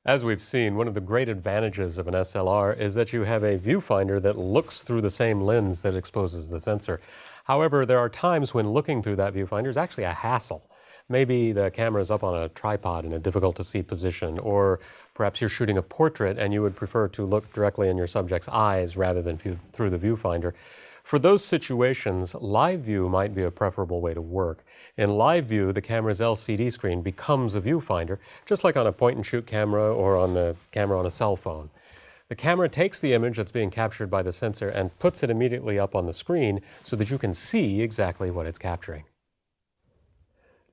As we've seen, one of the great advantages of an SLR is that you have a viewfinder that looks through the same lens that exposes the sensor. However, there are times when looking through that viewfinder is actually a hassle. Maybe the camera is up on a tripod in a difficult to see position, or perhaps you're shooting a portrait and you would prefer to look directly in your subject's eyes rather than through the viewfinder. For those situations, live view might be a preferable way to work. In live view, the camera's LCD screen becomes a viewfinder, just like on a point-and-shoot camera or on the camera on a cell phone. The camera takes the image that's being captured by the sensor and puts it immediately up on the screen so that you can see exactly what it's capturing.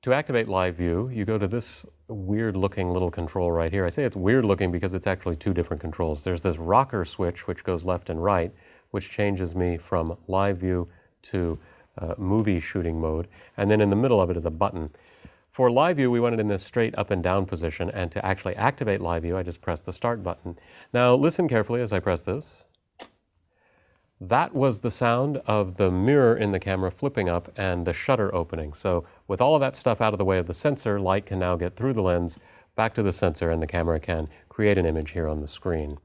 To activate live view, you go to this weird-looking little control right here. I say it's weird-looking because it's actually two different controls. There's this rocker switch, which goes left and right, which changes me from live view to movie shooting mode. And then in the middle of it is a button. For live view, we want it in this straight up and down position. And to actually activate live view, I just press the start button. Now listen carefully as I press this. That was the sound of the mirror in the camera flipping up and the shutter opening. So with all of that stuff out of the way of the sensor, light can now get through the lens, back to the sensor, and the camera can create an image here on the screen.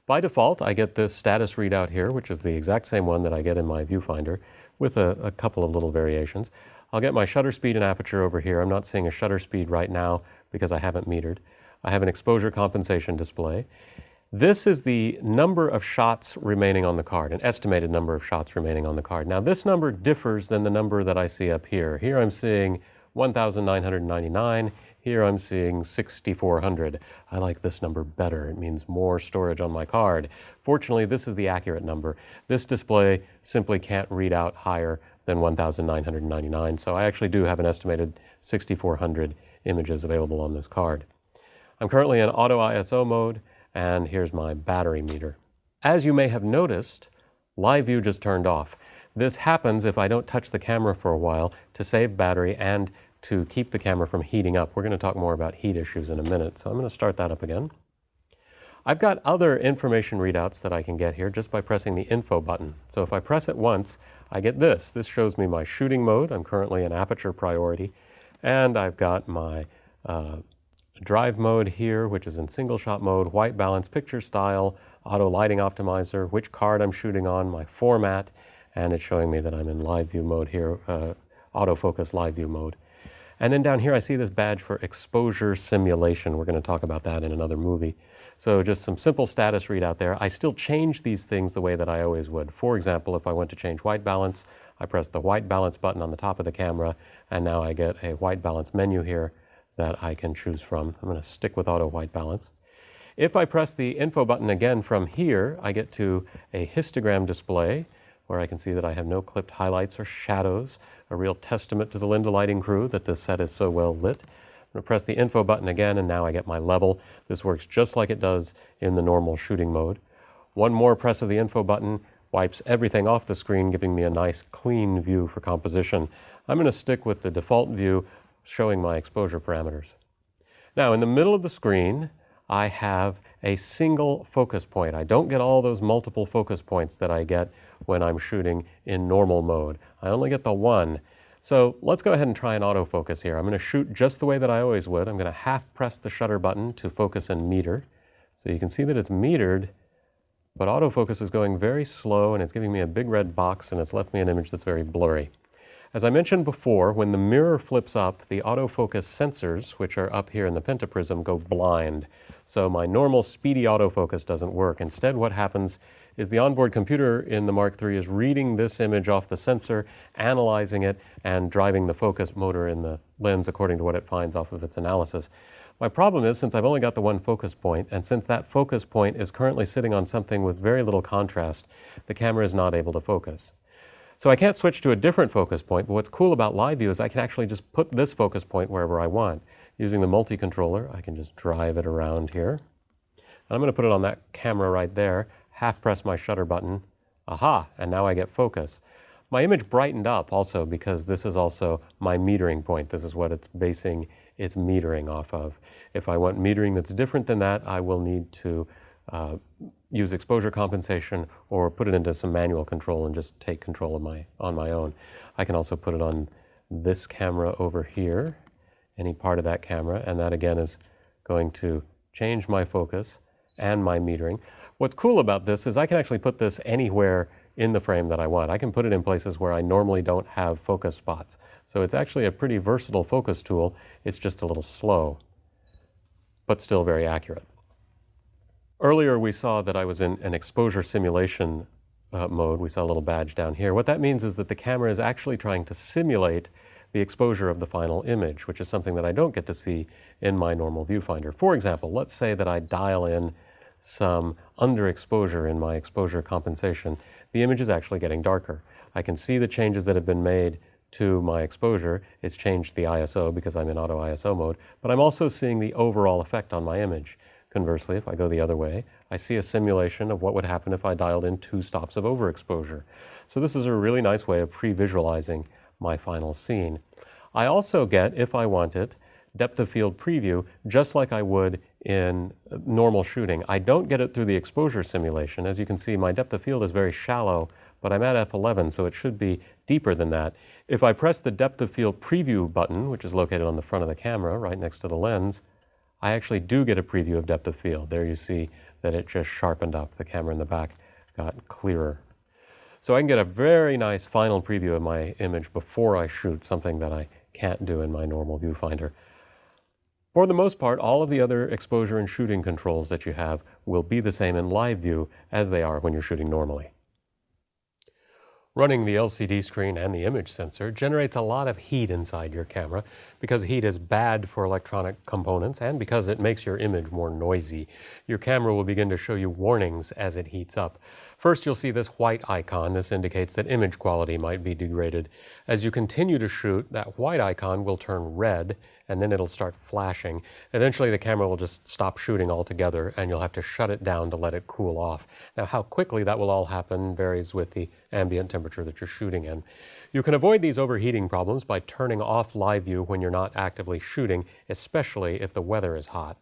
By default, I get this status readout here, which is the exact same one that I get in my viewfinder, with a couple of little variations. I'll get my shutter speed and aperture over here. I'm not seeing a shutter speed right now because I haven't metered. I have an exposure compensation display. This is the number of shots remaining on the card, an estimated number of shots remaining on the card. Now this number differs than the number that I see up here. Here I'm seeing 1,999. Here I'm seeing 6,400. I like this number better. It means more storage on my card. Fortunately, this is the accurate number. This display simply can't read out higher than 1,999, so I actually do have an estimated 6,400 images available on this card. I'm currently in auto ISO mode, and here's my battery meter. As you may have noticed, live view just turned off. This happens if I don't touch the camera for a while to save battery and to keep the camera from heating up. We're going to talk more about heat issues in a minute, so I'm going to start that up again. I've got other information readouts that I can get here just by pressing the info button. So if I press it once, I get this. This shows me my shooting mode. I'm currently in aperture priority, and I've got my drive mode here, which is in single shot mode, white balance, picture style, auto lighting optimizer, which card I'm shooting on, my format, and it's showing me that I'm in live view mode here, autofocus live view mode. And then down here I see this badge for exposure simulation. We're going to talk about that in another movie. So just some simple status readout there. I still change these things the way that I always would. For example, if I want to change white balance, I press the white balance button on the top of the camera, and now I get a white balance menu here that I can choose from. I'm going to stick with auto white balance. If I press the info button again from here, I get to a histogram display where I can see that I have no clipped highlights or shadows, a real testament to the Lynda lighting crew that this set is so well lit. I'm going to press the info button again, and now I get my level. This works just like it does in the normal shooting mode. One more press of the info button wipes everything off the screen, giving me a nice clean view for composition. I'm going to stick with the default view showing my exposure parameters. Now in the middle of the screen, I have a single focus point. I don't get all those multiple focus points that I get when I'm shooting in normal mode. I only get the one. So let's go ahead and try an autofocus here. I'm going to shoot just the way that I always would. I'm going to half press the shutter button to focus in meter. So you can see that it's metered, but autofocus is going very slow, and it's giving me a big red box, and it's left me an image that's very blurry. As I mentioned before, when the mirror flips up, the autofocus sensors, which are up here in the pentaprism, go blind. So my normal speedy autofocus doesn't work. Instead, what happens is the onboard computer in the Mark III is reading this image off the sensor, analyzing it, and driving the focus motor in the lens according to what it finds off of its analysis. My problem is, since I've only got the one focus point, and since that focus point is currently sitting on something with very little contrast, the camera is not able to focus. So I can't switch to a different focus point, but what's cool about live view is I can actually just put this focus point wherever I want. Using the multi-controller, I can just drive it around here. And I'm going to put it on that camera right there, half press my shutter button, aha, and now I get focus. My image brightened up also because this is also my metering point. This is what it's basing its metering off of. If I want metering that's different than that, I will need to use exposure compensation or put it into some manual control and just take control of on my own. I can also put it on this camera over here, any part of that camera, and that again is going to change my focus and my metering. What's cool about this is I can actually put this anywhere in the frame that I want. I can put it in places where I normally don't have focus spots. So it's actually a pretty versatile focus tool. It's just a little slow, but still very accurate. Earlier we saw that I was in an exposure simulation mode. We saw a little badge down here. What that means is that the camera is actually trying to simulate the exposure of the final image, which is something that I don't get to see in my normal viewfinder. For example, let's say that I dial in some underexposure in my exposure compensation. The image is actually getting darker. I can see the changes that have been made to my exposure. It's changed the ISO because I'm in auto ISO mode, but I'm also seeing the overall effect on my image. Conversely, if I go the other way, I see a simulation of what would happen if I dialed in 2 stops of overexposure. So this is a really nice way of pre-visualizing my final scene. I also get, if I want it, depth of field preview just like I would in normal shooting. I don't get it through the exposure simulation. As you can see, my depth of field is very shallow, but I'm at f11, so it should be deeper than that. If I press the depth of field preview button, which is located on the front of the camera right next to the lens, I actually do get a preview of depth of field. There you see that it just sharpened up. The camera in the back got clearer. So I can get a very nice final preview of my image before I shoot, something that I can't do in my normal viewfinder. For the most part, all of the other exposure and shooting controls that you have will be the same in live view as they are when you're shooting normally. Running the LCD screen and the image sensor generates a lot of heat inside your camera because heat is bad for electronic components and because it makes your image more noisy. Your camera will begin to show you warnings as it heats up. First, you'll see this white icon. This indicates that image quality might be degraded. As you continue to shoot, that white icon will turn red and then it'll start flashing. Eventually, the camera will just stop shooting altogether and you'll have to shut it down to let it cool off. Now, how quickly that will all happen varies with the ambient temperature that you're shooting in. You can avoid these overheating problems by turning off live view when you're not actively shooting, especially if the weather is hot.